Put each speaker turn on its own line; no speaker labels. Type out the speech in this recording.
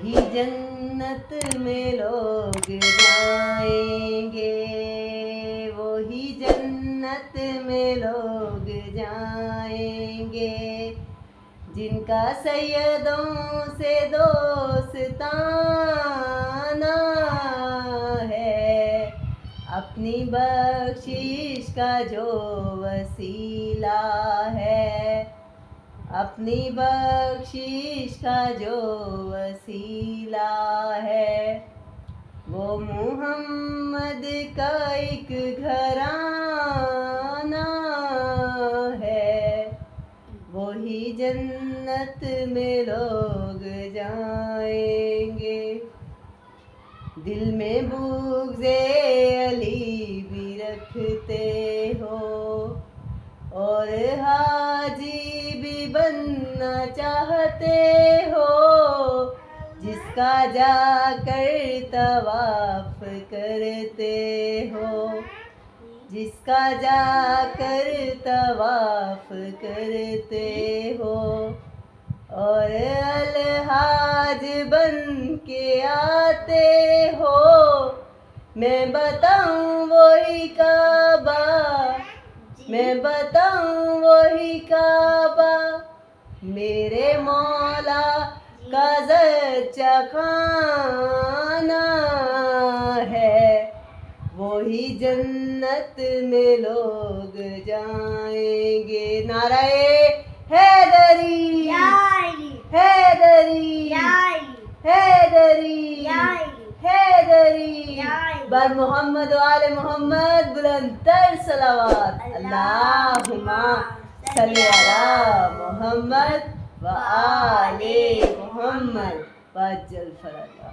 वही जन्नत में लोग जाएंगे, वही जन्नत में लोग जाएंगे, जिनका सैयदों से दोस्ताना है, अपनी बख्शिश का जो वसीला है, अपनी बख्शिश का जो वसीला है, वो मोहम्मद का एक घराना है, वही जन्नत में लोग जाएंगे। दिल में बुग़्ज़े अली भी रखते हो और हाजी भी बनना चाहते हो, जिसका जाकर तवाफ करते हो, जिसका जाकर तवाफ करते हो, और अलहाज बन के आते हो। मैं बताऊं वही काबा, मैं बताऊं वही काबा, मेरे मौला का सच्चा खाना है, वही जन्नत में लोग जाएंगे। नाराए हैदरी, हैदरी, हैदरी, हैदरी, बर मोहम्मद वाले मोहम्मद, बुलंदतर सलावत। अल्लाहुम्मा सल्ली अला मोहम्मद व आले मोहम्मद वअज्जल फरजा।